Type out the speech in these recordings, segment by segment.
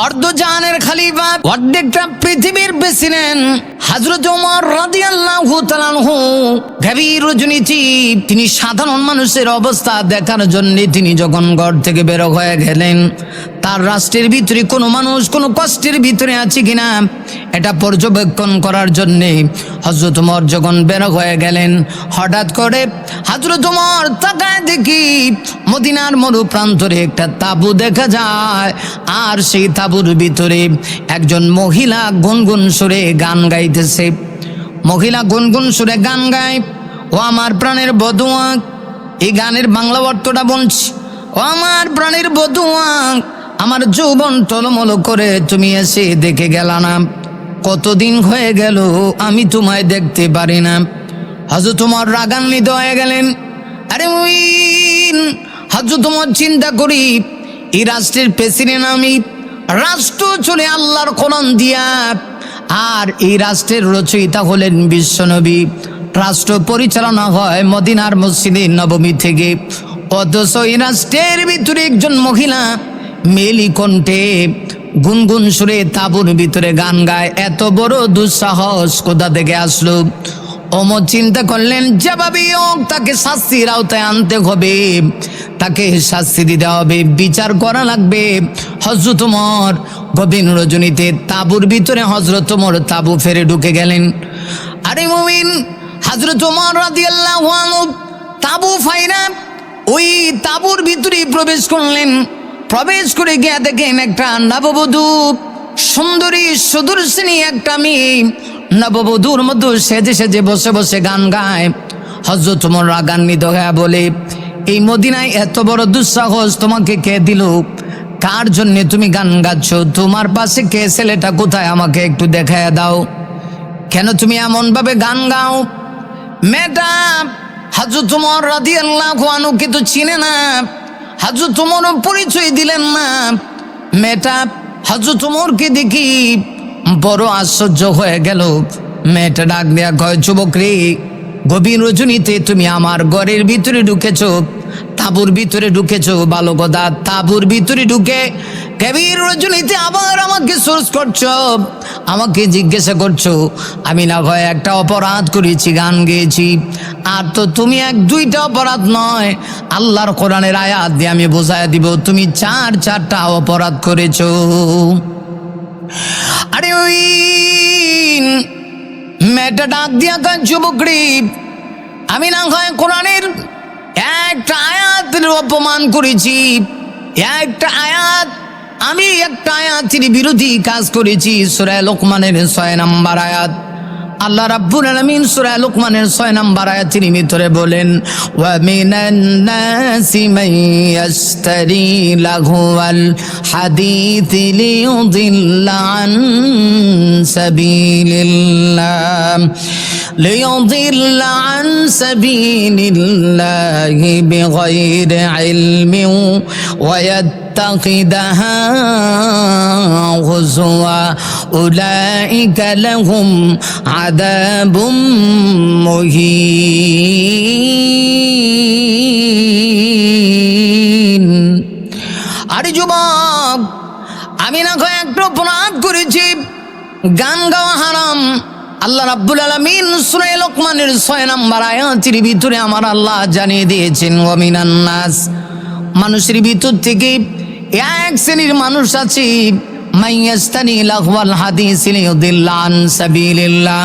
অর্ধজাহানের খলিফা, অর্ধেকটা পৃথিবীর প্রেসিডেন্ট হযরত ওমর রাদিয়াল্লাহু তাআলা আনহু গভীর রজনীতি তিনি সাধারণ মানুষের অবস্থা দেখার জন্য তিনি যখন ঘর থেকে বের হয়ে গেলেন, তার রাষ্ট্রের ভিতরে কোনো মানুষ কোনো কষ্টের ভিতরে আছে কিনা এটা পর্যবেক্ষণ করার জন্যে হযরত ওমর যখন বের হয়ে গেলেন, হঠাৎ করে হযরত ওমর তাকায় দেখি মদিনার মরুপ্রান্তরে একটা তাঁবু দেখা যায়, আর সেই তাঁবুর ভিতরে একজন মহিলা গুনগুন সুরে গান গাইতেছে। মহিলা গুনগুন সুরে গান গায়, ও আমার প্রাণের বধূয়া, এই গানের বাংলা অর্থটা বলছি। ও আমার প্রাণের বধূয়া, আমার যৌবন টলমল করে তুমি এসে দেখে গেলা না, কতদিন হয়ে গেল আমি তোমায় দেখতে পারি না। হযরত ওমর রাগান্বিত হয়ে গেলেন। আরে হযরত ওমর চিন্তা করি, এই রাষ্ট্রের প্রেসিডেন্ট আমি, রাষ্ট্র চলে আল্লাহর কোরআন দিয়া, আর এই রাষ্ট্রের রচয়িতা হলেন বিশ্বনবী, রাষ্ট্র পরিচালনা হয় মদিনার মসজিদে নববী থেকে, অথচ এই রাষ্ট্রের ভিতরে একজন মহিলা মেলি কণ্ঠে গুনগুন সুরে তাঁবুর ভিতরে গান গায়, এত বড় দুঃসাহস কোথা থেকে আসলো? ওমর চিন্তা করলেন, যেভাবেই হোক তাকে শাস্তির আওতায় আনতে হবে, তাকে শাস্তি দিতে হবে, বিচার করা লাগবে। হযরত ওমর গভীর রজনীতে তাঁবুর ভিতরে হযরত ওমর তাঁবু ফেরে ঢুকে গেলেন। আরে মুমিন, হযরত ওমর রাদিয়াল্লাহু আনহু তাঁবু ফাইরা ওই তাঁবুর ভিতরে প্রবেশ করলেন। প্রবেশ করে গিয়ে দেখেন একটা নববধূ, সুন্দরী সুদর্শিনী একটা মেয়ে নববধূর মধ্যে সেজে সেজে বসে বসে গান গায়। হযরত ওমর রাগান্বিত হয়ে বলে, এই মদিনায় এত বড় দুঃসাহস তোমাকে কে দিল? কার জন্য তুমি গান গাচ্ছ? তোমার পাশে কে? ছেলেটা কোথায়? আমাকে একটু দেখায় দাও। কেন তুমি এমন ভাবে গান গাও? মেয়েটা হযরত ওমর রাদিয়াল্লাহু আনহুকে তো চিনে না, হযরত ওমরও পরিচয় দিলেন না। মেয়েটা হযরত ওমরকে দেখি বড় আশ্চর্য হয়ে গেল। মেয়েটা ডাক দেয়া কয়, যুবক রে, গভীর রজনীতে তুমি আমার ঘরের ভিতরে ঢুকেছো, তাঁবুর ভিতরে ঢুকেছো, ভালো কথা, তাঁবুর ভিতরে ঢুকে গভীর রজনীতে আবার আমাকে সোর্স করছো, আমাকে জিজ্ঞাসা করছো আমি না হয় একটা অপরাধ করেছি, গান গেয়েছি। আর তো তুমি এক দুইটা অপরাধ নয়, আল্লাহর কোরআনের আয়াত দিয়ে আমি বোঝায় দিব তুমি চারটা অপরাধ করেছো। আরে ওই মেয়েটা ডাক দিয়া কয়, যুবক রে, আমি না হয় কোরআনের একটা আয়াতের অপমান করেছি, একটা আয়াত, আমি একটা আয়াতের বিরোধী কাজ করেছি। সূরা লোকমানের 6 নম্বর আয়াত, আল্লাহ রাব্বুল আলামিন সূরা লোকমানের 6 নম্বর আয়াতের ভিতরে বলেন, ওয়া মিনান নাসি মান ইয়াশতারি লাহুয়াল হাদিথি লিয়ুদিল্লা আন সাবিলিল্লাহি বিগাইরি ইলমিন ওয়া يتخذها هزوا أولئك لهم عذاب مهين। আরে যুবক, আমি না হয় একটা অপরাধ করেছি, গান গাওয়া হারাম। আল্লাহ রাব্বুল আলামিন সূরা লোকমানের 6 নম্বর আয়াতের ভিতরে আমার আল্লাহ জানিয়ে দিয়েছেন, ওয়া মিনান নাস, মানুষের ভিতর থেকে এক শ্রেণীর মানুষ আছে, মাইয়াস্তানি লাহওয়াল হাদিস লিয়ুদিল্লা আন সাবিলিল্লাহ,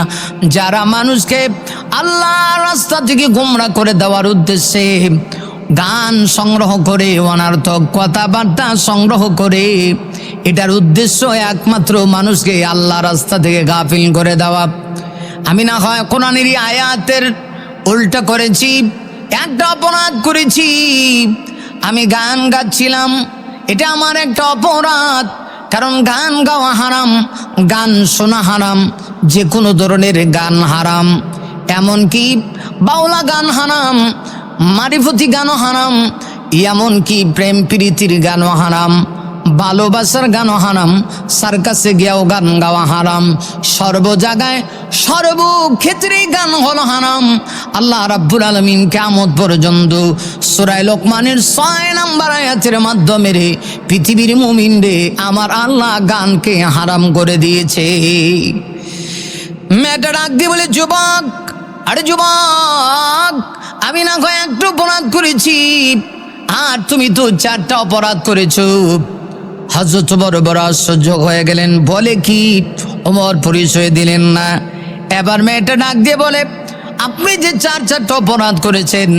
যারা মানুষকে আল্লাহর রাস্তা থেকে গোমরাহ করে দেওয়ার উদ্দেশ্যে গান সংগ্রহ করে, অনর্থক কথাবার্তা সংগ্রহ করে, এটার উদ্দেশ্য একমাত্র মানুষকে আল্লাহর রাস্তা থেকে গাফিল করে দেওয়া। আমি না হয় কোরআনের আয়াতের উল্টা করেছি, একটা অপরাধ করেছি, আমি গান গাচ্ছিলাম, এটা আমার একটা অপরাধ। কারণ গান গাওয়া হারাম, গান শোনা হারাম, যে কোনো ধরনের গান হারাম, এমনকি বাউলা গান হারাম, মারিফতি গানও হারাম, এমনকি প্রেম প্রীতির গানও হারাম, ভালোবাসার গানও হারাম, সার্কাসে গিয়েও গান গাওয়া হারাম, সর্ব জায়গায় সর্বক্ষেত্রে গান হলো হারাম। আল্লাহ রাব্বুল আলামিন কিয়ামত পর্যন্ত সূরা লোকমানের 6 নম্বর আয়াতের মাধ্যমে পৃথিবীর মুমিনরে আমার আল্লাহ গানকে হারাম করে দিয়েছে। মেয়েটা ডাক দিয়ে বলে, যুবক, আরে যুবক, আমি না হয় একটু অপরাধ করেছি, আর তুমি তো 4টা অপরাধ করেছো। হযরত বড় আশ্চর্য হয়ে গেলেন, বলে কি? ওমর পরিচয় দিলেন না। এবার মেয়েটা ডাক দিয়ে বলে, আপনি যে 4টা অপরাধ করেছেন,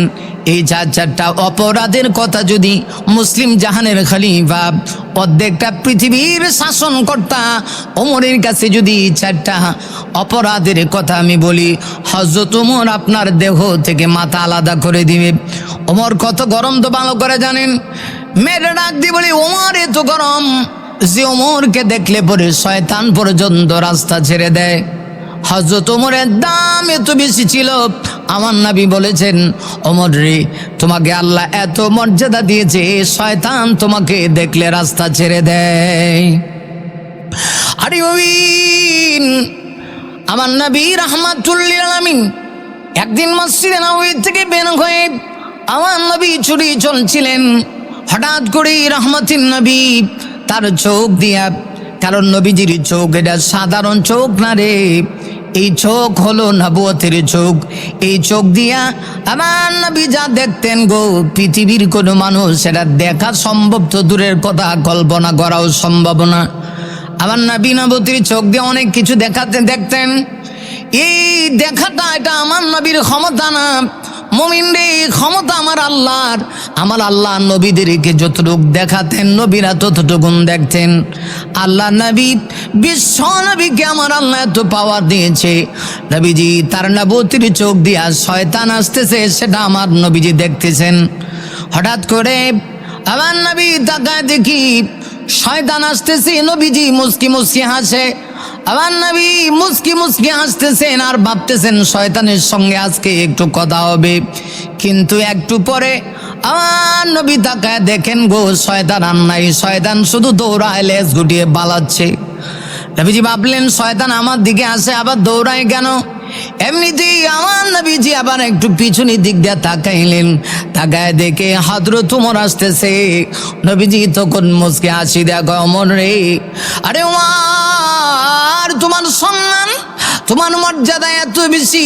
এই 4টা অপরাধের কথা যদি মুসলিম জাহানের খলিফা, অর্ধেকটা পৃথিবীর শাসনকর্তা ওমরের কাছে যদি 4টা অপরাধের কথা আমি বলি, হযরত ওমর আপনার দেহ থেকে মাথা আলাদা করে দিবে। ওমর কত গরম তো ভালো করে জানেন। মেয়েটা ডাক দিয়ে বলি, ওমর এত গরম যে ওমরকে দেখলে পরে শয়তান পর্যন্ত রাস্তা ছেড়ে দেয়। হযরত ওমরের দাম এত বেশি ছিল, আমার নবী বলেছেন, ওমর রে, তোমাকে আল্লাহ এত মর্যাদা দিয়েছে, শয়তান তোমাকে দেখলে রাস্তা ছেড়ে দেয়। আরে মুমিন, আমার নবী রাহমাতুল লিল আলামিন একদিন মসজিদে নববী থেকে বের হয়ে আমার নবী ছুটে চলছিলেন। হঠাৎ করে রহমতিন নবী তার চোখ দিয়া, কারণ নবীজির চোখ এটা সাধারণ চোখ না রে, এই চোখ হলো নবুয়তের চোখ। এই চোখ দিয়া আমার নবী যা দেখতেন গো, পৃথিবীর কোনো মানুষ সেটা দেখা সম্ভব তো দূরের কথা, কল্পনা করাও সম্ভব না। আমার নবী নবুয়তের চোখ দিয়ে অনেক কিছু দেখতেন। এই দেখাটা এটা আমার নবীর ক্ষমতা না, মুমিন রে, ক্ষমতা আমার আল্লাহর। আমার আল্লাহ নবীদেরকে যতটুকু দেখাতেন, নবীরা ততটুকুন দেখতেন। আল্লাহ নবী, বিশ্ব নবীকে আমার আল্লাহ এত পাওয়ার দিয়েছে, নবীজি তার নবুয়তের চোখ দিয়া শয়তান আসতেছে সেটা আমার নবীজি দেখতেছেন। হঠাৎ করে আমার নবী তাকায় দেখি শয়তান আসতেছে, নবীজি মুস্কি মুস্কি হাসে। আমার নবী মুস্কি মুস্কি হাসতেছেন আর ভাবতেছেন শয়তানের সঙ্গে আজকে একটু কথা হবে। কিন্তু একটু পরে আমার নবী তাকায় দেখেন গো, শয়তান আর নাই, শয়তান শুধু দৌড়ায়, লেজ গুটিয়ে পালাচ্ছে। নবীজি ভাবলেন শয়তান আমার দিকে আসে, আবার দৌড়ায় কেন? এমনিতেই আমার নবীজি আবার একটু পিছনের দিক দিয়ে তাকাইলেন, তাকায় দেখে হযরত ওমর আসতেছে। নবীজি তখন মুস্কি হাসি দেখো, ওমর রে, আরে ওমর, তোমার সম্মান, তোমার মর্যাদা এত বেশি,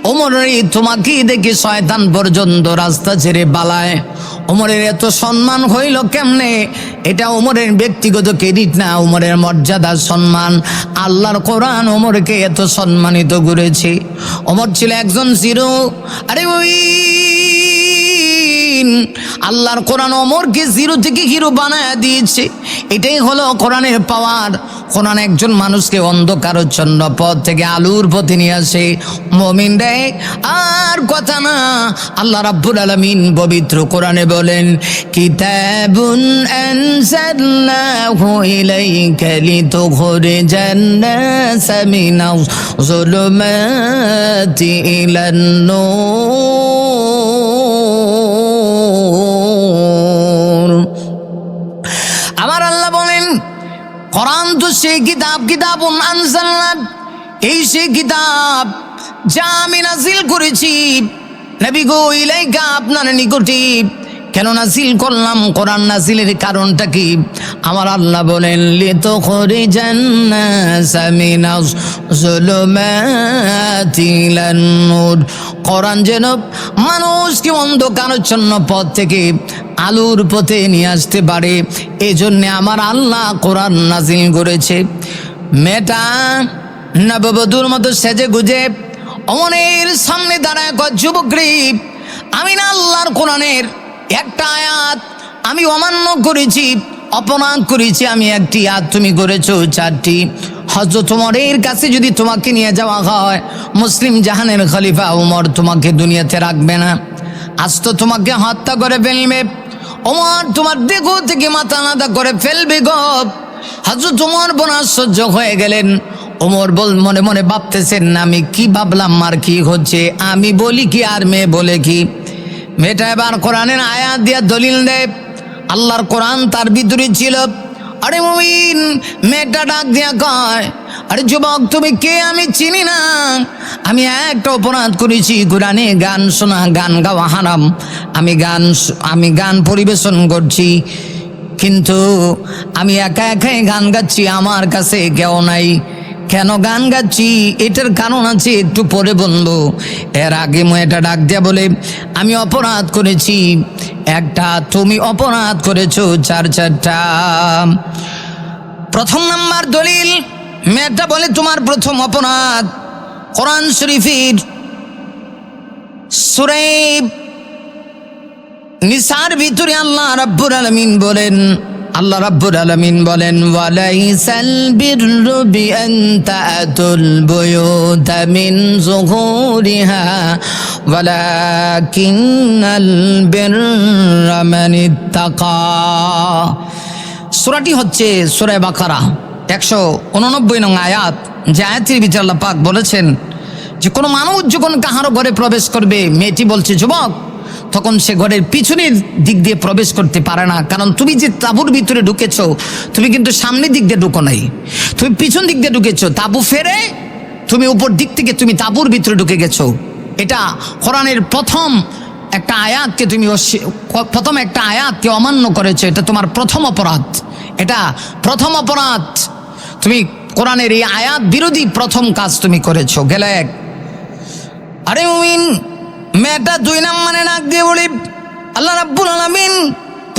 ওমর রে, তোমাকে দেখে শয়তান পর্যন্ত রাস্তা ছেড়ে পালায়। ওমরের এত সম্মান হইল কেমনে? এটা ওমরের ব্যক্তিগত ক্রেডিট না, ওমরের মর্যাদা, সম্মান। আল্লাহর কোরআন ওমরকে এত সম্মানিত করেছে। ওমর ছিল একজন জিরো। আরে ওই আল্লাহর কোরআন ওমরকে জিরো থেকে হিরো বানায় দিয়েছে। এটাই হলো কোরআনের পাওয়ার। কোরআন একজন মানুষকে অন্ধকারচ্ছন্ন পথ থেকে আলোর পথে নিয়ে আসে। মুমিন রে, আর কথা না, আল্লাহ রাব্বুল আলামিন পবিত্র কোরআনে বলেন, কিতাবুন আনজালনাহু ইলাইকা লিতুখরিজান নাসা মিনাজ যুলুমাতি ইলান নূর। আমার আল্লাহ বলেন, কোরআন তো সেই কিতাব, কিতাবুন আনজালনা, এই সেই কিতাব যা আমি নাজিল করেছি নবী গো ইলাইকা, আপনার নিকটে। কেন নাজিল করলাম? কোরআন নাজিলের কারণটা কি? আমার আল্লাহ বলেন, লিতুখরিজান নাসা মিনাজ যুলুমাতি ইলান নূর। কোরআন যেন মানুষকে অন্ধকারাচ্ছন্ন পথ থেকে আলোর পথে নিয়ে আসতে পারে, এই জন্যে আমার আল্লাহ কোরআন নাজিল করেছে। মেয়েটা নববধূর মতো সেজে গুজে ওমরের সামনে দাঁড়ায় কয়, যুবক রে, আমি না আল্লাহর কোরআনের একটা আয়াত আমি অমান্য করেছি, অপরাধ করেছি, আমি একটি আয়াত, তুমি করেছো 4টি। হযরত ওমরের কাছে যদি তোমাকে নিয়ে যাওয়া হয়, মুসলিম জাহানের খলিফা ওমর তোমাকে দুনিয়াতে রাখবে না, আজ তো তোমাকে হত্যা করে ফেলবে। ওমর তোমার দেহ থেকে মাথা আলাদা করে ফেলবে গো। হযরত ওমর বড় আশ্চর্য হয়ে গেলেন। ওমর মনে মনে ভাবতেছেন, আমি কি ভাবলাম আর কি হচ্ছে, আমি বলি কি আর মেয়ে বলে কি? মেয়েটা এবার কোরআনের আয়াত দিয়া দলিল দেয়। আল্লাহর কোরআন তার ভিতরে ছিল, আরে মুমিন, মেয়েটা ডাক দিয়া কয়, আরে যুবক তুমি কে? আমি চিনি না। আমি একটা অপরাধ করেছি, কোরআনে গান শোনা, গান গাওয়া হারাম। আমি গান পরিবেশন করছি, কিন্তু আমি একা একাই গান গাচ্ছি, আমার কাছে কেউ নাই। কেন গান গাচ্ছি এটার কারণ আছে, একটু পরে বলবো। এর আগে মেয়েটা ডাক দিয়া বলে, আমি অপরাধ করেছি একটা, তুমি অপরাধ করেছো চারটা। প্রথম নাম্বার দলিল, মেয়েটা বলে তোমার প্রথম অপরাধ কোরআন শরীফের সূরা নিসার ভিতরে আল্লাহ রাব্বুল আলামিন বলেন ওয়ালাইসাল বিররু বিআন তা'তুল বুয়ুতা মিন যুহুরিহা ওয়ালাকিন্নাল বিররা মান ইত্তাকা। সূরাটি হচ্ছে সূরা বাকারা 189 নং আয়াত, যে আয়াতের ভিতরে আল্লাহ পাক বলেছেন যে কোনো মানুষ যখন কাহারো ঘরে প্রবেশ করবে, মেয়েটি বলছে যুবক, তখন সে ঘরের পিছনের দিক দিয়ে প্রবেশ করতে পারে না, কারণ তুমি যে তাঁবুর ভিতরে ঢুকেছো, তুমি কিন্তু সামনের দিক দিয়ে ঢুকো নাই, তুমি পিছন দিক দিয়ে ঢুকেছো। তাঁবু ফেরে তুমি উপর দিক থেকে তুমি তাঁবুর ভিতরে ঢুকে গেছো। এটা কোরআনের প্রথম একটা আয়াতকে অমান্য করেছো, এটা তোমার প্রথম অপরাধ। এটা প্রথম অপরাধ, তুমি কোরআনের এই আয়াত বিরোধী প্রথম কাজ তুমি করেছো। গেলে এক। আরে মুমিন, মেয়েটা 2 নম্বরে ডাক দিয়ে বলি, আল্লাহ রাব্বুল আলামিন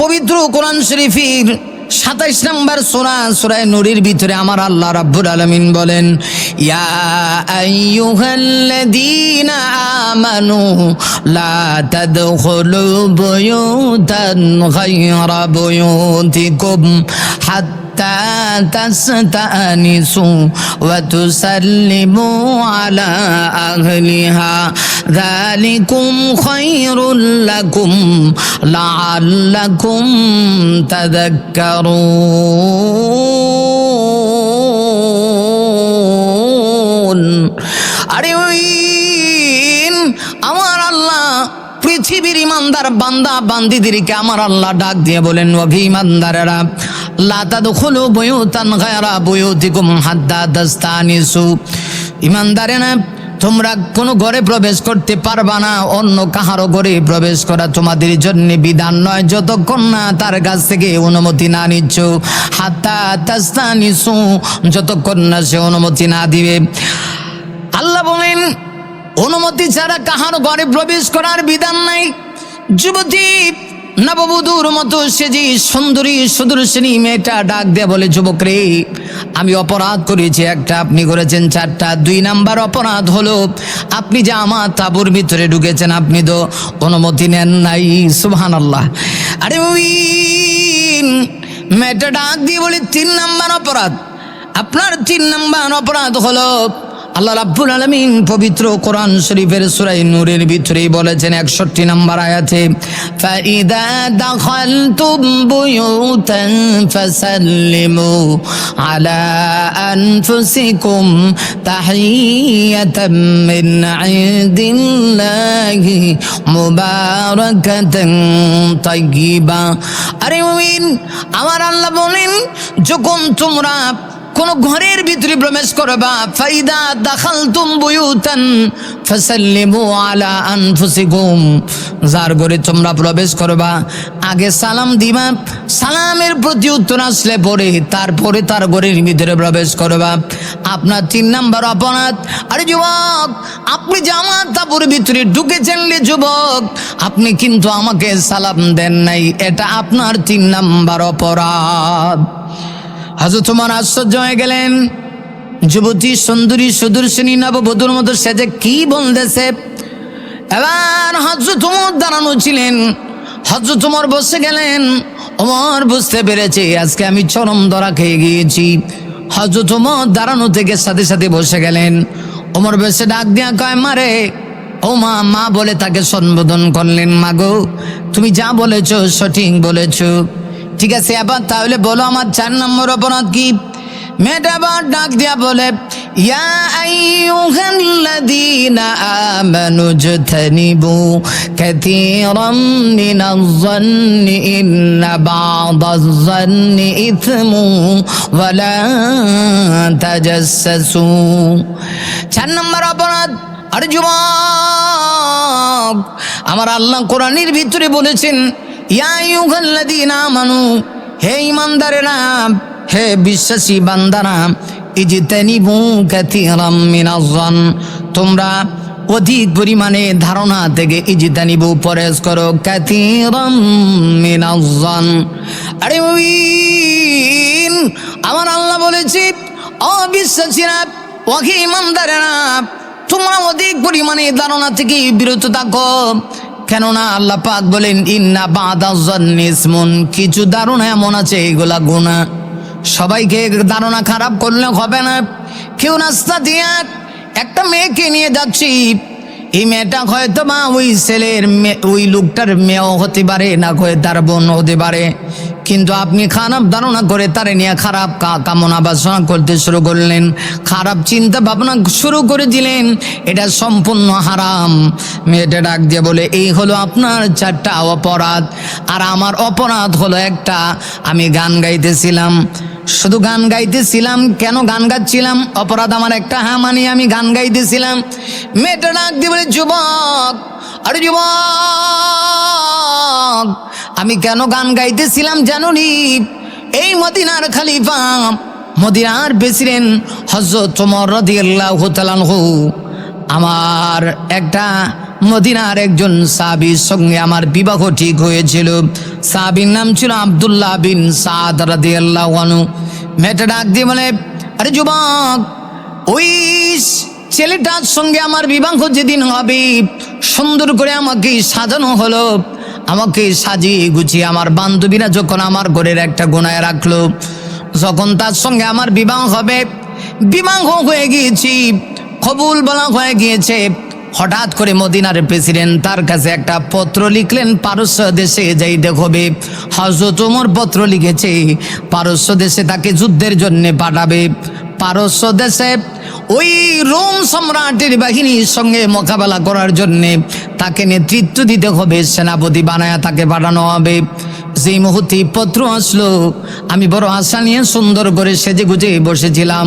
পবিত্র কোরআন শরীফের 27 নম্বর সূরা নূরের ভিতরে আমার আল্লাহ রাব্বুল আলামিন বলেন, ইয়া আইয়ুহাল্লাযীনা আমানু লা তাদখুলু বুয়ুতান গায়রা বুয়ুতিকুম হাত্তা তাস্তানিসু ওয়া তুসাল্লিমু আলা আহলিহা যালিকুম খায়রুল লাকুম লাআল্লাকুম তাযাক্কারুন। আরে আমার আল্লাহ পৃথিবীর ইমানদার বান্দা বান্দিদেরকে আমার আল্লাহ ডাক দিয়ে বলেন, ওহে ইমানদারেরা, লা তাদখুলু বুয়ুতান গায়রা বুয়ুতিকুম হাত্তা তাস্তানিসু। ইমানদারেরা, তোমরা কোনো ঘরে প্রবেশ করতে পারবা না, অন্য কাহারো ঘরে প্রবেশ করা তোমাদের জন্য বিধান নয় যতক্ষণ না তার কাছ থেকে অনুমতি না নিচ্ছ। হাত্তা তাস্তানিসু, যতক্ষণ না সে অনুমতি না দিবে। আল্লাহ বলেন অনুমতি ছাড়া কাহারো ঘরে প্রবেশ করার বিধান নাই। যুবতী নববধূর মতো সেজি সুন্দরী সুদর্শনী মেয়েটা ডাক দিয়ে বলে, যুবক রে, আমি অপরাধ করেছি একটা, আপনি করেছেন 4টা। 2 নাম্বার অপরাধ হলো আপনি যে আমার তাঁবুর ভিতরে ঢুকেছেন, আপনি তো অনুমতি নেন নাই। সুবহানাল্লাহ। আরে মেয়েটা ডাক দিয়ে বলে 3 নাম্বার অপরাধ, আপনার 3 নাম্বার অপরাধ হলো আল্লাহ রাব্বুল আলামিন পবিত্র কোরআন শরীফের সূরা নূরের ভিতরেই বলেছেন 61 নম্বর আয়াতে, ফাইদা দাখালতুম বুয়ুতান ফাসাল্লিমু আলা আনফুসিকুম তাহিয়াতাম মিন ইনদিল্লাহি মুবারাকাতান তাইয়্যিবা। আরে মুমিন, আমার আল্লাহ বলেন যখন তোমরা কোন ঘরের ভিতরে প্রবেশ করবা, ফাইদা দাখালতুম বুয়ুতান ফাসাল্লিমু আলা আনফুসিকুম, যার ঘরে তোমরা প্রবেশ করবা আগে সালাম দিবা, সালামের প্রতি উত্তর আসলে পরে তারপরে তার ঘরের ভিতরে প্রবেশ করবা। আপনার 3 নাম্বার অপরাধ। আরে যুবক, আপনি যে আমার তাঁবুর ভিতরে ঢুকেছেন রে যুবক, আপনি কিন্তু আমাকে সালাম দেন নাই, এটা আপনার 3 নাম্বার অপরাধ। হযরত ওমর আশ্চর্য হয়ে গেলেন, যুবতী সুন্দরী সুদর্শনী নববধূর মতো সেজে কি বলতেছে। এবার হযরত ওমর দাঁড়ানো ছিলেন, হযরত ওমর বসে গেলেন। ওমর বুঝতে পেরেছে আজকে আমি চরম ধরা খেয়ে গিয়েছি। হযরত ওমর দাঁড়ানো থেকে সাথে সাথে বসে গেলেন। ওমর বসে ডাক দিয়া কয়, মারে ও মা, মা বলে তাকে সম্বোধন করলেন। মা গো, তুমি যা বলেছো সঠিক বলেছো, ঠিক আছে, এবার তাহলে বলো আমার 4 নম্বর অপরাধ কি? মেয়েটা আবার ডাক দিয়া বলে, ইয়া আইয়ুহাল্লাযীনা আমানু ইজতানিবু কাসীরাম মিনাজ-যান্নি ইন্না বা'দাজ-যান্নি ইথমু ওয়া লা তাজাসসু। 4 নম্বর অপরাধ। আর যুবক, আমার আল্লাহ কোরআনের ভিতরে বলেছেন, ইয়া আইয়ুহাল্লাযীনা আমানু, হে ঈমানদারেরা, হে বিশ্বাসী বান্দারা, ইজতানিবু কাসীরাম মিনাজ-যান, তোমরা অধিক পরিমাণে ধারণা থেকে ইজতানিবু পরহেজ করো, কাসীরাম মিনাজ-যান। আরে মুমিন, আমার আল্লাহ বলেছে, অবিশ্বাসীরা, ওহে ঈমানদারেরা, তোমরা অধিক পরিমাণে ধারণা থেকে বিরত থাকো। কেননা আল্লাহ পাক বলেন, ইন্না বা'দাজ-যান্নি ইসমুন, কিছু ধারণা এমন আছে এগুলা গুনাহ। সবাইকে ধারণা খারাপ করলে হবে না। কেউ রাস্তা দিয়ে একটা মেয়েকে নিয়ে যাচ্ছি, এই মেয়েটা হয়তো বা ওই ছেলের ওই লোকটার মেয়েও হতে পারে, না হয়ে তার বোন হতে পারে, কিন্তু আপনি খারাপ ধারণা করে তারে নিয়ে খারাপ কামনা বাসনা করতে শুরু করলেন, খারাপ চিন্তা ভাবনা শুরু করে দিলেন, এটা সম্পূর্ণ হারাম। মেয়েটা ডাক দিয়ে বলে, এই হলো আপনার 4টা অপরাধ। আর আমার অপরাধ হলো একটা, আমি গান গাইতেছিলাম, শুধু গান গাইতেছিলাম। কেন গান গাচ্ছিলাম? অপরাধ আমার একটা, হ্যাঁ মানে আমি গান গাইতেছিলাম। মেয়েটা ডাক দিয়ে বলে, যুবক, আরে যুবক, আমি কেন গান গাইতেছিলাম জানো নি? এই মদিনার খলিফা, মদিনার প্রেসিডেন্ট হযরত ওমর রাদিয়াল্লাহু তাআলা আনহু, আমার একটা মদিনার একজন সাহাবীর সঙ্গে আমার বিবাহ ঠিক হয়েছিল। সাহাবীর নাম ছিল আব্দুল্লাহ বিন সাদ রাদিয়াল্লাহু আনহু। মেয়েটা ডাক দিয়ে বলে, আরে যুবক, ওই ছেলেটার সঙ্গে আমার বিবাহ যেদিন হবে, সুন্দর করে আমাকে সাজানো হলো, আমাকে সাজিয়ে গুছিয়ে আমার বান্ধবীরা যখন আমার ঘরের একটা গোনায় রাখলো, যখন তার সঙ্গে আমার বিবাহ হবে, বিবাহ হয়ে গিয়েছি, কবুল বলা হয়ে গিয়েছে, হঠাৎ করে মদিনার প্রেসিডেন্ট তার কাছে একটা পত্র লিখলেন, পারস্য দেশে যাইতে হবে। হযরত ওমর পত্র লিখেছে, পারস্য দেশে তাকে যুদ্ধের জন্য পাঠাবে। পারস্য দেশে ওই রোম সম্রাটের বাহিনীর সঙ্গে মোকাবেলা করার জন্য তাকে নেতৃত্ব দিতে হবে, সেনাপতি বানায়া তাকে পাঠানো হবে। যেই মুহূর্তে পত্র আসলো, আমি বড় আশা নিয়ে সুন্দর করে সেজে গুজে বসেছিলাম।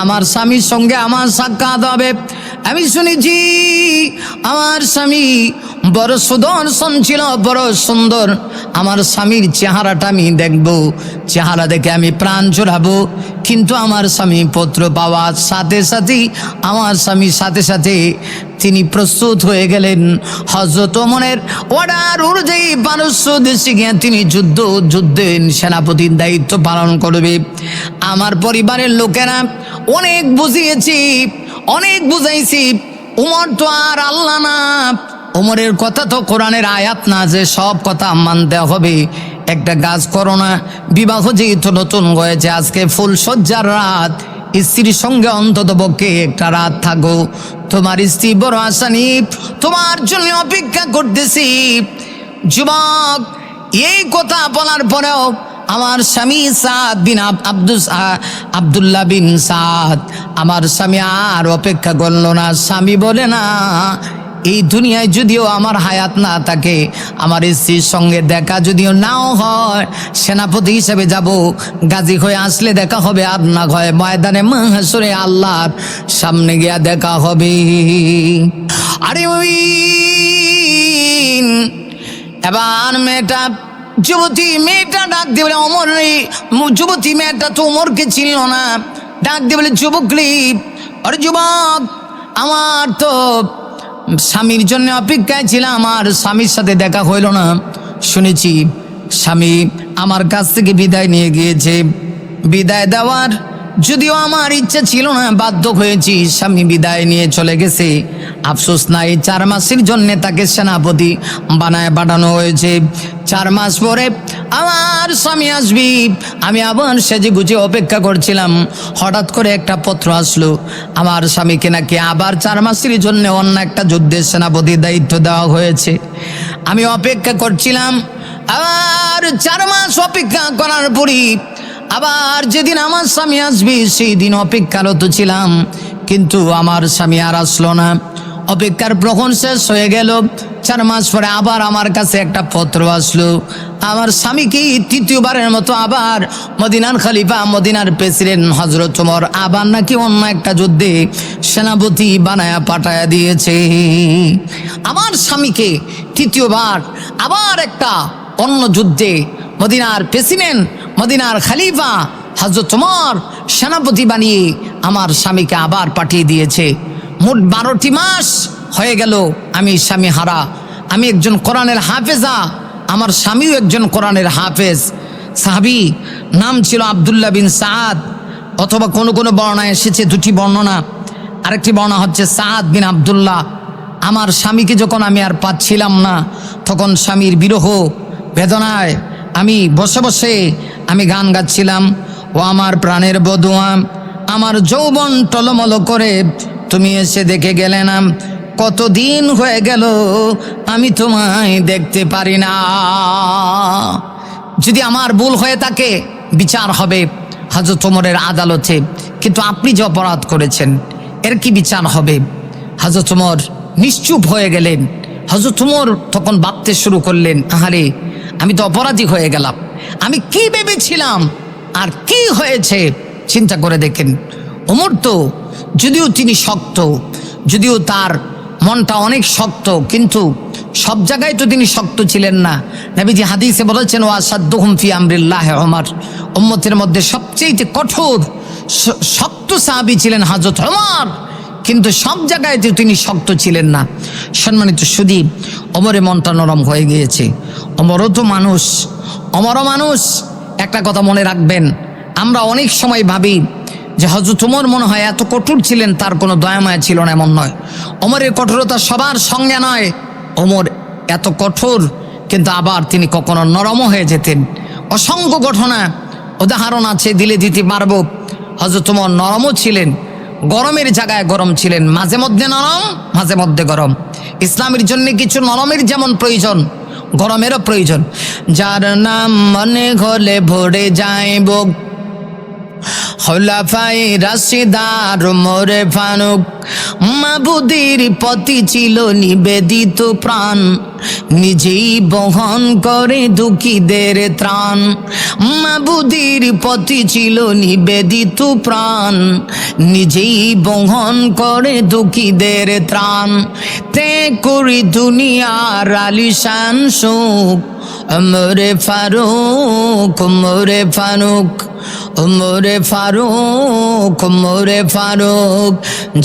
আমার স্বামীর সঙ্গে আমার সাক্ষাৎ হবে। আমি শুনেছি আমার স্বামী বড় সুদর্শন ছিল, বড় সুন্দর। আমার স্বামীর চেহারাটা আমি দেখব, চেহারা দেখে আমি প্রাণ জোড়াবো। কিন্তু আমার স্বামী পত্র পাওয়ার সাথে সাথেই আমার স্বামীর সাথে সাথে তিনি প্রস্তুত হয়ে গেলেন। হযরত ওমরের অর্ডার অনুযায়ী পারস্য দেশে গিয়ে তিনি যুদ্ধের সেনাপতির দায়িত্ব পালন করবে। আমার পরিবারের লোকেরা অনেক বুঝিয়েছি, অনেক বুঝাইছি, ওমর তো আর আল্লাহ না, ওমরের কথা তো কোরআনের আয়াত না যে সব কথা মানতে হবে। একটা কাজ করো না, বিবাহ যেহেতু নতুন হয়েছে, আজকে ফুল সজ্জার রাত, স্ত্রীর সঙ্গে অন্তত পক্ষে একটা রাত থাকো। তোমার স্ত্রী বড় আশা নিয়ে তোমার জন্য অপেক্ষা করতেছি। যুবক, এই কথা বলার পরেও আমার স্বামী সাদ বিন আব্দুল্লাহ বিন সাদ, আমার স্বামী আর অপেক্ষা করলো না। স্বামী বলে, না, এই দুনিয়ায় যদিও আমার হায়াত না থাকে, আমার স্ত্রীর সঙ্গে দেখা যদিও নাও হয়, সেনাপতি হিসেবে যাব, গাজী হয়ে আসলে দেখা হবে, আর না হয় ময়দানে মাহশরে আল্লাহর সামনে গিয়া দেখা হবে। আরে ওই এবার যুবতী মেয়েটা ডাক দিয়ে বলে, ওমর রে, যুবতী মেয়েটা তো ওমরকে চিনল না, ডাক দিয়ে বলে, যুবক রে, আরে যুবক, আমার তো স্বামীর জন্য অপেক্ষায় ছিলাম, আমার স্বামীর সাথে দেখা হইল না। শুনেছি স্বামী আমার কাছ থেকে বিদায় নিয়ে গিয়েছে। বিদায় দেওয়ার যদিও আমার ইচ্ছা ছিল না, বাধ্য হয়েছি, স্বামী বিদায় নিয়ে চলে গেছে। আফসোস নাই, 4 মাসের জন্য তাকে সেনাপতি বানায় পাঠানো হয়েছে। 4 মাস পরে আমার স্বামী আসবি, আমি আবার সেজে গুজে অপেক্ষা করছিলাম। হঠাৎ করে একটা পত্র আসলো, আমার স্বামীকে নাকি আবার 4 মাসের জন্য অন্য একটা যুদ্ধের সেনাপতির দায়িত্ব দেওয়া হয়েছে। আমি অপেক্ষা করছিলাম, আর 4 মাস অপেক্ষা করার পরই আবার যেদিন আমার স্বামী আসবে সেই দিন অপেক্ষারত ছিলাম, কিন্তু আমার স্বামী আর আসলো না। অপেক্ষার প্রহর শেষ হয়ে গেল। 4 মাস পরে আবার আমার কাছে একটা পত্র আসলো। আমার স্বামীকে তৃতীয়বারের মতো আবার মদিনার খলিফা, মদিনার প্রেসিডেন্ট হযরত ওমর আবার নাকি অন্য একটা যুদ্ধে সেনাপতি বানায়া পাঠায়া দিয়েছে। আমার স্বামীকে তৃতীয়বার আবার একটা অন্য যুদ্ধে মদিনার প্রেসিডেন্ট, মদিনার খলিফা হযরত ওমর সেনাপতি বানিয়ে আমার স্বামীকে আবার পাঠিয়ে দিয়েছে। মোট 12টি মাস হয়ে গেল আমি স্বামী হারা। আমি একজন কোরআনের হাফেজা, আমার স্বামীও একজন কোরআনের হাফেজ। সাহাবী, নাম ছিল আব্দুল্লাহ বিন সাদ, অথবা কোনো কোনো বর্ণায় এসেছে 2টি বর্ণনা। আরেকটি বর্ণনা হচ্ছে সাদ বিন আব্দুল্লাহ। আমার স্বামীকে যখন আমি আর পাচ্ছিলাম না, তখন স্বামীর বিরহ বেদনায় আমি বসে বসে আমি গান গাচ্ছিলাম। ও আমার প্রাণের বধূয়া, আমার যৌবন টলমল করে তুমি এসে দেখে গেলে না। কতদিন হয়ে গেল আমি তোমায় দেখতে পারি না। যদি আমার ভুল হয়ে থাকে বিচার হবে হযরত ওমরের আদালতে, কিন্তু আপনি যে অপরাধ করেছেন এর কি বিচার হবে? হযরত ওমর নিশ্চুপ হয়ে গেলেন। হযরত ওমর তখন ভাবতে শুরু করলেন, আহারে আমি তো অপরাধী হয়ে গেলাম, আমি কি ভেবেছিলাম আর কি হয়েছে। চিন্তা করে দেখেন, ওমর তো যদিও তিনি শক্ত, যদিও তার মনটা অনেক শক্ত, কিন্তু সব জায়গায় তো তিনি শক্ত ছিলেন না। নবীজি হাদিসে বলেছেন, ওয়াসাদ্দুহুম ফি আমরিল্লাহ ওমর, উম্মতের মধ্যে সবচেয়ে কঠোর শক্ত সাহাবী ছিলেন হযরত ওমর, কিন্তু সব জায়গায় তো তিনি শক্ত ছিলেন না। সম্মানিত সুধী, ওমরের মনটা নরম হয়ে গিয়েছে। ওমরও তো মানুষ, ওমরও মানুষ। একটা কথা মনে রাখবেন, আমরা অনেক সময় ভাবি যে হযরত ওমর মনে হয় এত কঠোর ছিলেন, তার কোনো দয়ামায়া ছিল না, এমন নয়। ওমরের কঠোরতা সবার সঙ্গে নয়। ওমর এত কঠোর, কিন্তু আবার তিনি কখনো নরমও হয়ে যেতেন। অসংখ্য ঘটনা উদাহরণ আছে, দিলে দিতে পারবো। হযরত ওমর নরমও ছিলেন, গরমের জায়গায় গরম ছিলেন, মাঝে মধ্যে নরম, মাঝে মধ্যে গরম। ইসলামের জন্য কিছু নরমের যেমন প্রয়োজন, গরমেরও প্রয়োজন। যার নাম মনে হলে ভরে যাইব, খোলাফায়ে রাশিদার ওমরে ফারুক। মাবুদের পতি ছিল নিবেদিত প্রাণ, নিজেই বহন করে দুঃখীদের ত্রাণ। মাবুদের পতি ছিল নিবেদিত প্রাণ, নিজেই বহন করে দুঃখীদের ত্রাণ। তে করি দুনিয়ার আলিশান সুখ, ওমরে ফারুক, ওমরে ফারুক, ওমরে ফারুক, ওমরে ফারুক।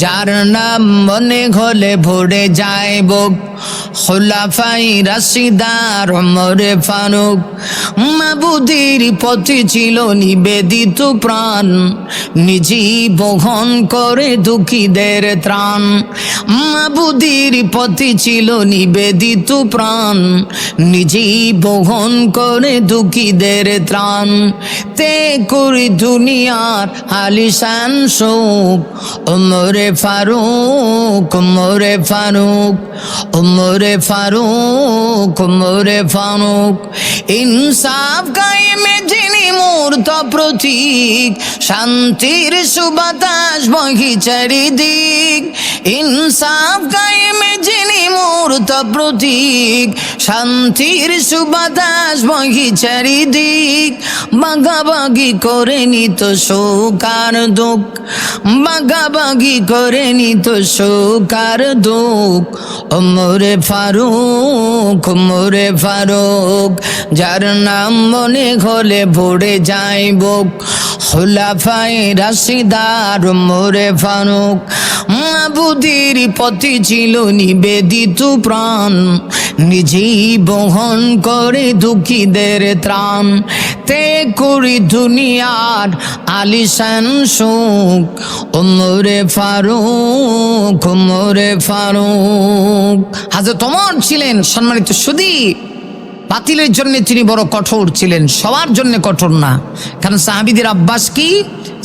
যার নাম মনে হলে ভরে যাইব, খোলাফায়ে রাশিদার ওমরে ফারুক। মাবুদের পথে ছিল নিবেদিত প্রাণ, নিজেই বহন করে দুঃখীদের ত্রাণ। মাবুদের পথে ছিল নিবেদিত প্রাণ, নিজেই বহন করে দুঃখীদের ত্রাণ। তে করি দুনিয়ার আলিশান সুখ, ওমরে ফারুক, ওমরে ফারুক, ওমরে ফারুক, ওমরে ফারুক। ইনসাফ কায়েমে যিনি মূর্ত প্রতীক, শান্তির সুবাতাস বহি চারিদিক। ইনসাফ কায়েমে যিনি মূর্ত প্রতীক, শান্তির সুবাতাস বহি চারিদিক। বাগাবাগি করে নিত সুখ আর দুঃখ, বাগাবাগি করে নিত সুখ আর দুঃখ। ওমরে ফারুক, ওমরে ফারুক। যার নাম মনে হলে ভরে যাইব, খোলাফায়ে রাশিদার ওমরে ফারুক। মাবুদের পথে ছিল নিবেদিত প্রাণ, নিজেই বহন করে দুঃখীদের ত্রাণ। তে করি দুনিয়ার আলিশান সুখ, ওমরে ফারুক, ওমরে ফারুক। হযরত ওমর ছিলেন, সম্মানিত সুধী, বাতিলের জন্য তিনি বড় কঠোর ছিলেন, সবার জন্য কঠোর না। কারণ সাহাবীদের অভ্যাস কি,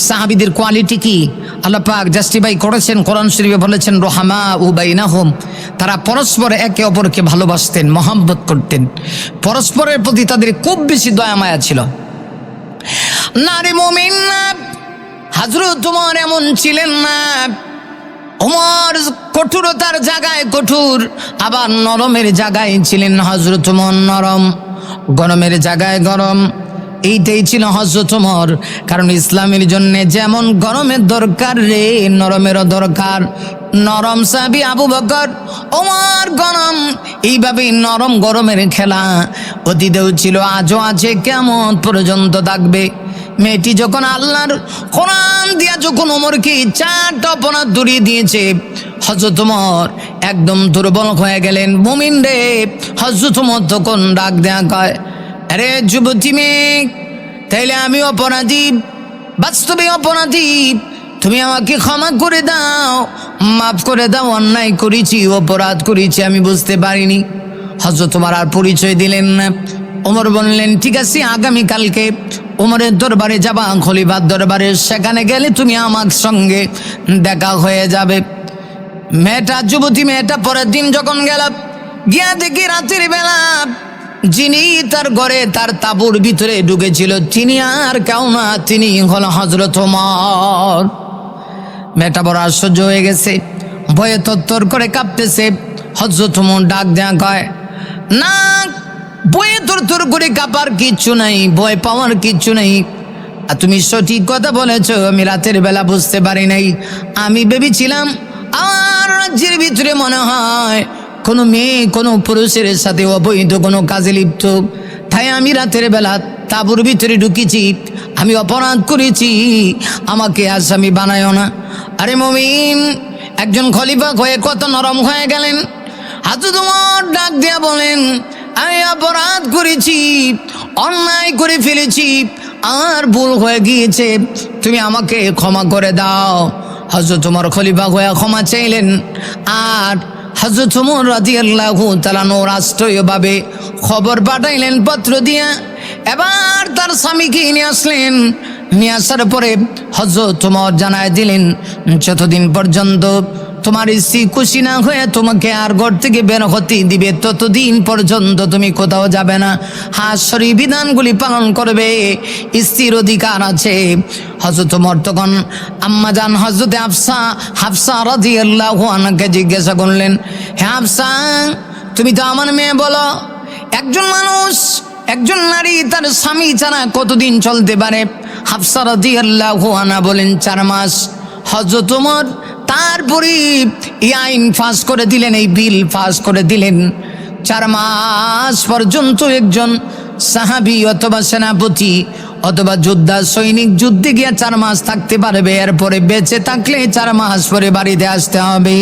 সাহাবীদের কোয়ালিটি কি আল্লাহ পাক জাস্টিফাই করেছেন। কোরআন শরীফে বলেছেন, রোহামা উ বাইনাহুম, তারা পরস্পর একে অপরকে ভালোবাসতেন, মহব্বত করতেন, পরস্পরের প্রতি তাদের খুব বেশি দয়া মায়া ছিল। নারী মুমিন না, হযরত ওমর এমন ছিলেন না। ওমর কঠোরতার জায়গায় কঠোর, আবার নরমের জায়গায় ছিলেন হযরত ওমর নরম, গরমের জায়গায় গরম। এইটাই ছিল হযরত ওমর। কারণ ইসলামের জন্য যেমন গরমের দরকার রে, নরমেরও দরকার। নরম সাহাবী আবু বকর, ওমর গরম। এইভাবেই নরম গরমের খেলা অতীতেও ছিল, আজও আছে, কিয়ামত পর্যন্ত থাকবে। মেয়েটি যখন আল্লাহর কোরআন দিয়া যখন ওমরকে 4টা অপরাধ ধরিয়ে দিয়েছে, হযরত ওমর একদম দুর্বল হয়ে গেলেন। মুমিন রে, হযরত ওমর তখন ডাক দেয়া কয়, আরে যুবতী মেয়ে, তাইলে আমি অপরাধী, বাস্তবে অপরাধী, তুমি আমাকে ক্ষমা করে দাও, মাফ করে দাও। অন্যায় করেছি, অপরাধ করেছি, আমি বুঝতে পারিনি। হযরত ওমর আর পরিচয় দিলেন না। ওমর বললেন, ঠিক আছে, আগামীকালকে ওমরের দরবারে যাবা, খলিফার দরবারে। সেখানে গেলে তুমি আমার সঙ্গে দেখা হয়ে যাবে। মেয়েটা, যুবতী মেয়েটা পরের দিন যখন গেল, গিয়া দেখি রাতের বেলা যিনি তার ঘরে তার তাঁবুর ভিতরে ঢুকেছিল তিনি আর কেউ না, তিনি হল হযরত ওমর। মেয়েটা বড় আশ্চর্য হয়ে গেছে, ভয়ে তত্তর করে কাঁপতেছে। হযরত ওমর ডাক দেয়া কয়, না, ভয়ে তরতর করে কাঁপার কিচ্ছু নাই, ভয় পাওয়ার কিচ্ছু নাই। আর তুমি সঠিক কথা বলেছ, আমি রাতের বেলা বুঝতে পারি নাই। আমি ভেবেছিলাম আমার রাজ্যের ভিতরে মনে হয় কোনো মেয়ে কোনো পুরুষের সাথে অবৈধ কোনো কাজে লিপ্ত, তাই আমি রাতের বেলা তাঁবুর ভিতরে ঢুকেছি, আমি অপরাধ করেছি, আমাকে আসামি বানায়ও না। আরে মুমিন, একজন খলিফা হয়ে কত নরম হয়ে গেলেন। হযরত ওমর ডাক দিয়া বলেন, আমি অপরাধ করেছি, অন্যায় করে ফেলেছি, আর ভুল হয়ে গিয়েছে, তুমি আমাকে ক্ষমা করে দাও। হযরত ওমর খলিফা হয়ে ক্ষমা চাইলেন। আর হযরত ওমর রাদিয়াল্লাহু তাআলা রাষ্ট্রীয়ভাবে খবর পাঠাইলেন পত্র দিয়া। এবার তার স্বামীকে নিয়ে আসলেন। নিয়ে আসার পরে হযরত ওমর জানায় দিলেন, যতদিন পর্যন্ত তোমার স্ত্রী খুশি না হয়ে তোমাকে আর ঘর থেকে বের হতে দিবে, ততদিন পর্যন্ত তুমি কোথাও যাবে না। শরঈ বিধানগুলি পালন করবে, স্ত্রীর অধিকার আছে। হযরত ওমর তখন আম্মাজান হযরতে হাফসা রাদিয়াল্লাহু আনহাকে জিজ্ঞাসা করলেন, হে হাফসা, তুমি তো আমার মেয়ে, বলো, একজন মানুষ, একজন নারী তার স্বামী ছাড়া কতদিন চলতে পারে? হাফসা রাদিয়াল্লাহু আনহা বলেন, 4 মাস। হযরত ওমর তারপরে এই আইন পাস করে দিলেন, এই বিল পাস করে দিলেন, 4 মাস পর্যন্ত একজন সাহাবী অথবা সেনাপতি অথবা যোদ্ধা সৈনিক যুদ্ধে গিয়ে 4 মাস থাকতে পারবে। এরপরে বেঁচে থাকলে 4 মাস পরে বাড়িতে আসতে হবে।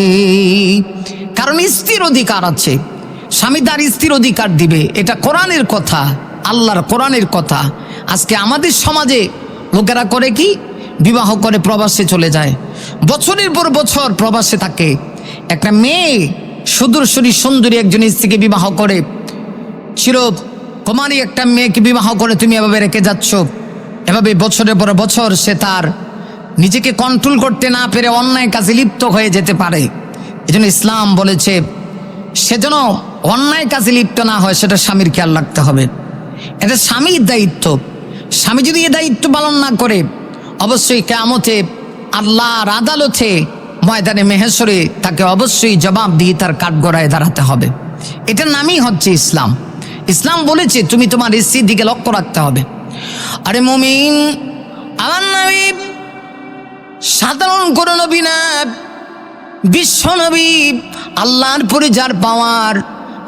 কারণ স্ত্রীর অধিকার আছে, স্বামী তার স্ত্রীর অধিকার দিবে। এটা কোরআনের কথা, আল্লাহর কোরআনের কথা। আজকে আমাদের সমাজে লোকেরা করে কি, বিবাহ করে প্রবাসে চলে যায়, বছরের পর বছর প্রবাসে থাকে। একটা মেয়ে সুদূরশরী সুন্দরী একজন স্ত্রীকে বিবাহ করে, চির কুমারী একটা মেয়েকে বিবাহ করে তুমি এভাবে রেখে যাচ্ছ। এভাবে বছরের পর বছর সে তার নিজেকে কন্ট্রোল করতে না পেরে অন্যায় কাজে লিপ্ত হয়ে যেতে পারে। এজন্য ইসলাম বলেছে সে যেন অন্যায় কাজে লিপ্ত না হয়, সেটা স্বামীর খেয়াল রাখতে হবে। এটা স্বামীর দায়িত্ব। স্বামী যদি এ দায়িত্ব পালন না করে, অবশ্যই কিয়ামতে আল্লাহর আদালতে ময়দানে মেহেশরে তাকে অবশ্যই জবাব দিয়ে তার কাঠগড়ায় দাঁড়াতে হবে। এটার নামই হচ্ছে ইসলাম। ইসলাম বলেছে তুমি তোমার স্ত্রীর দিকে লক্ষ্য রাখতে হবে। আরে মুমিন, আমার নবী সাধারণ কোনো নবী না, বিশ্ব নবী। আল্লাহর পরে যার পাওয়ার,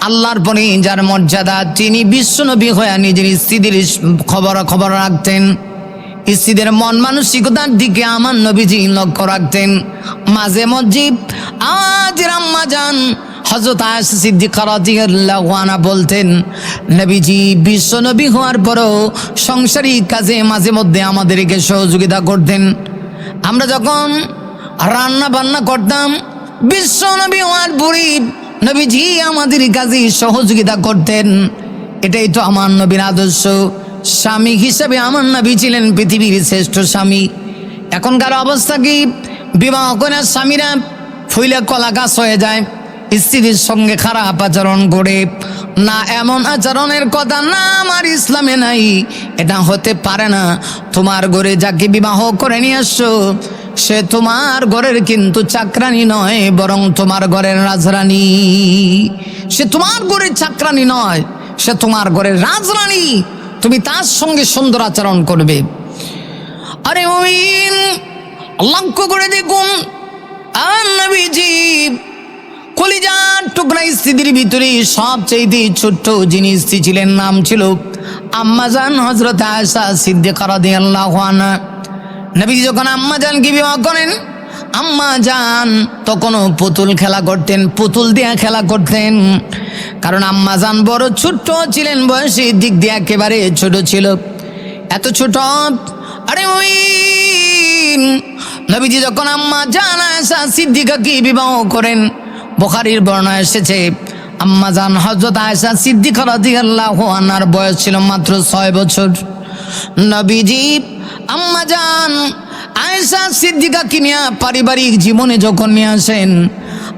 আল্লাহর পরে যার মর্যাদা, তিনি বিশ্ব নবী হয়ে নিজের স্ত্রীদের খবর রাখতেন। স্ত্রীদের মন মানসিকতার দিকে আমার নবীজি লক্ষ্য রাখতেন। মাঝে মধ্যে আমাদের আম্মা জান হযরত আয়েশা সিদ্দিকা রাদিয়াল্লাহু আনহা বলতেন, নবীজি বিশ্ব নবী হওয়ার পরও সংসারিক কাজে মাঝে মধ্যে আমাদেরকে সহযোগিতা করতেন। আমরা যখন রান্না বান্না করতাম, বিশ্ব নবী হওয়ার পরই নবীজি আমাদের কাজে সহযোগিতা করতেন। এটাই তো আমার নবীর আদর্শ। স্বামী হিসেবে আমার নবী ছিলেন পৃথিবীর শ্রেষ্ঠ স্বামী। এখনকার অবস্থা কি, বিবাহ করে স্বামীরা ফুলে কলা গাছ হয়ে যায়, স্ত্রীর সঙ্গে খারাপ আচরণ করে, না এমন আচরণের কথা না আমার ইসলামে নাই, এটা হতে পারে না। তোমার ঘরে যাকে বিবাহ করে নিয়ে আসছো সে তোমার ঘরের কিন্তু চাকরানি নয়, বরং তোমার ঘরের রাজরানী। সে তোমার ঘরের চাকরানি নয়, সে তোমার ঘরের রাজরানী। তুমি তার সঙ্গে সুন্দর আচরণ করবে। আরে মুমিন, লক্ষ্য করে দেখুন আর নবীজি কলিজার টুকরা স্ত্রীদের ভিতরে সবচেয়ে ছোট্ট যিনি স্ত্রী ছিলেন নাম ছিল আম্মাজান হযরত আয়েশা সিদ্দিকা রাদিয়াল্লাহু আনহা। নবীজি যখন আম্মাজানকে বিবাহ করেন, আম্মাজান তখনও পুতুল খেলা করতেন, পুতুল দিয়ে খেলা করতেন। কারণ আম্মাজান বড় ছোট্ট ছিলেন, বয়সের দিক দিয়ে একেবারে ছোট ছিল, এত ছোট। আরে ওই নবীজি যখন আম্মাজান আয়েশা সিদ্দিকাকে বিবাহ করেন, বুখারীর বর্ণনা এসেছে আম্মাজান হযরত আয়েশা সিদ্দিকা রাদিয়াল্লাহু আনহার বয়স ছিল মাত্র 6 বছর। নবীজি আম্মাজান আয়েশা সিদ্দিকাকে নিয়ে পারিবারিক জীবনে যখন নিয়ে আসেন,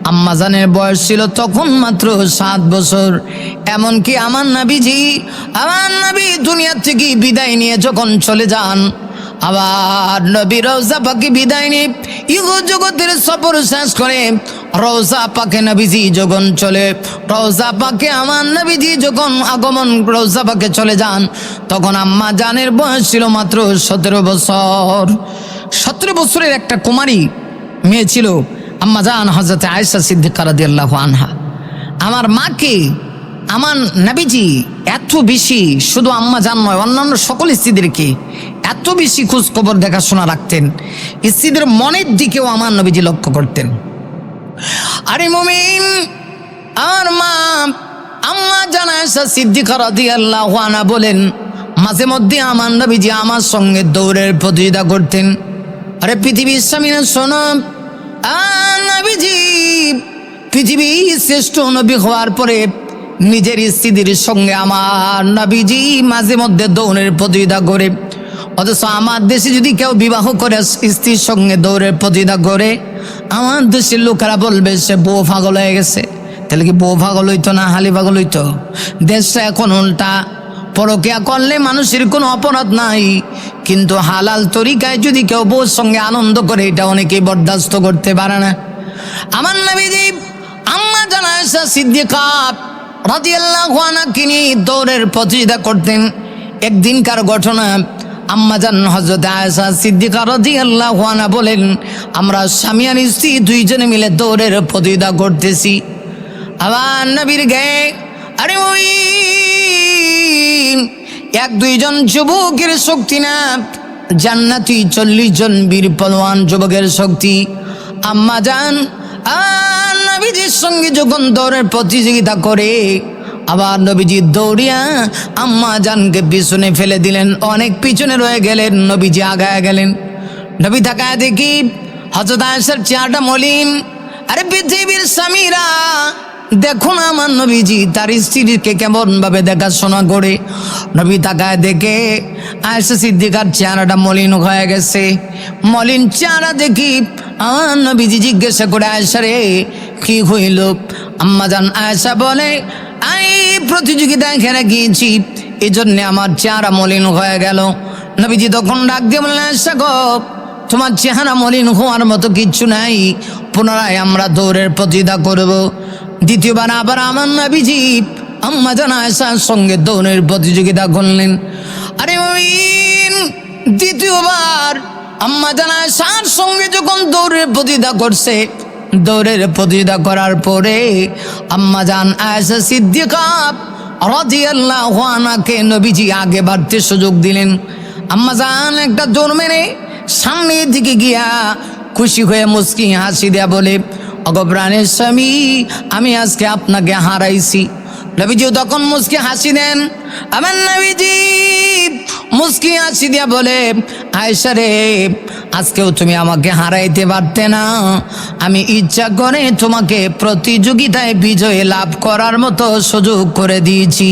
আম্মাজানের বয়স ছিল তখন মাত্র 7 বছর। এমনকি আমার নবী দুনিয়া থেকে বিদায় নিয়ে যখন চলে যান, আবার নবী রওজা পাকে বিদায় নিয়ে ইহো জগতের সফর শেষ করে রওজা পাকে নবীজি যখন চলে, রওজা পাকে আমার নবীজি যখন আগমন রওজা পাকে চলে যান, তখন আম্মা জানের বয়স ছিল মাত্র 17 বছর। 17 বছরের একটা কুমারী মেয়ে ছিল আম্মা জান হযরত আয়েশা সিদ্দিকা রাদিয়াল্লাহু আনহা। আমার মাকে আমার নবীজি এত বেশি, শুধু আম্মা জান নয় অন্যান্য সকল স্ত্রীদেরকে এত বেশি খোঁজ খবর দেখাশোনা রাখতেন, স্ত্রীদের মনের দিকেও আমার নবীজি লক্ষ্য করতেন। আরে মুমিন, আমার মা আম্মা জান আয়েশা সিদ্দিকা রাদিয়াল্লাহু আনহা বলেন, মাঝে মধ্যে আমার নবীজি আমার সঙ্গে দৌড়ের প্রতিযোগিতা করতেন। আরে পৃথিবীর স্বামীরা শোনো, নবীজি পৃথিবীর শ্রেষ্ঠ নবী হওয়ার পরে নিজের স্ত্রীদের সঙ্গে আমার নবীজি মাঝে মধ্যে দৌড়ের প্রতিযোগিতা করে। অথচ আমার দেশে যদি কেউ বিবাহ করে স্ত্রীর সঙ্গে দৌড়ের প্রতিযোগিতা করে, আমার দেশের লোকেরা বলবে সে বউ পাগল হয়ে গেছে। তাহলে কি বউ পাগল হইতো না হালি পাগল হইতো? দেশটা এখন উল্টা, পরকিয়া করলে মানুষের কোনো অপরাধ নাই, কিন্তু হালাল তরিকায় যদি কেউ বউর সঙ্গে আনন্দ করে এটা অনেকেই বরদাস্ত করতে পারে না। আমার নবীজি আম্মা জান আয়েশা সিদ্দিকা রাদিয়াল্লাহু আনহাকে নিয়ে দৌড়ের প্রতিযোগিতা করতেন। একদিনকার ঘটনা, আম্মা জান হযরত আয়েশা সিদ্দিকা রাদিয়াল্লাহু আনহা বলেন, আমরা স্বামী আর স্ত্রী দুইজনে মিলে দৌড়ের প্রতিযোগিতা করতেছি। আবার নবীর গায়ে আরে ওই 1-2 যুবকের শক্তি না, জান্নাতি 40 জন বীর পলোয়ান যুবকের শক্তি। আম্মা জান আর নবীজির সঙ্গে যখন দৌড়ের প্রতিযোগিতা করে, আবার নবীজি দৌড়িয়া আম্মা জানকে পিছনে ফেলে দিলেন, অনেক পিছনে রয়ে গেলেন, নবীজি আগায় গেলেন। নবী তাকায় দেখি হযরত আয়েশার চেহারাটা মলিন। আরে পৃথিবীর স্বামীরা দেখুন আমার নবীজি তার স্ত্রীকে কেমন ভাবে দেখাশোনা করে। নবী তাকায় দেখে আয়েশা সিদ্দিকার চেহারাটা মলিন হয়ে গেছে। মলিন চেহারা দেখি আমার নবীজি জিজ্ঞাসা করে, আয়েশা রে কি হইল? আম্মা জান আয়েশা বলে, আমি প্রতিযোগিতায় খেলে গিয়েছি, এই জন্যে আমার চেহারা মলিন হয়ে গেল। নবীজি তখন ডাক দিয়ে বললেন, আয়েশা গো, তোমার চেহারা মলিন হওয়ার মতো কিচ্ছু নাই, পুনরায় আমরা দৌড়ের প্রতিযোগিতা করব। দ্বিতীয়বার আবার আমার নবীজি আম্মা জান আয়েশার সঙ্গে দৌড়ের প্রতিযোগিতা করলেন। আরে ওই দ্বিতীয়বার আম্মা জান আয়েশার সঙ্গে যখন দৌড়ের প্রতিযোগিতা করছে, দৌড়ের প্রতিযোগিতা করার পরে আম্মা জান আয়েশা সিদ্দিকা রাদিয়াল্লাহু আনহাকে নবীজি আগে বাড়তে সুযোগ দিলেন। আম্মা জান একটা দৌড় মেরে সামনের দিকে গিয়া খুশি হয়ে মুস্কি হাসি দেয়া বলে, ওগো প্রাণের স্বামী, আমি আজকে আপনাকে হারাইছি। নবীজি তখন মুস্কি হাসি দেন। আমার নবীজি মুস্কি হাসি দিয়া বলে, আয়েশা রে, আজকেও তুমি আমাকে হারাইতে পারতে না, আমি ইচ্ছা করে তোমাকে প্রতিযোগিতায় বিজয় লাভ করার মতো সুযোগ করে দিয়েছি।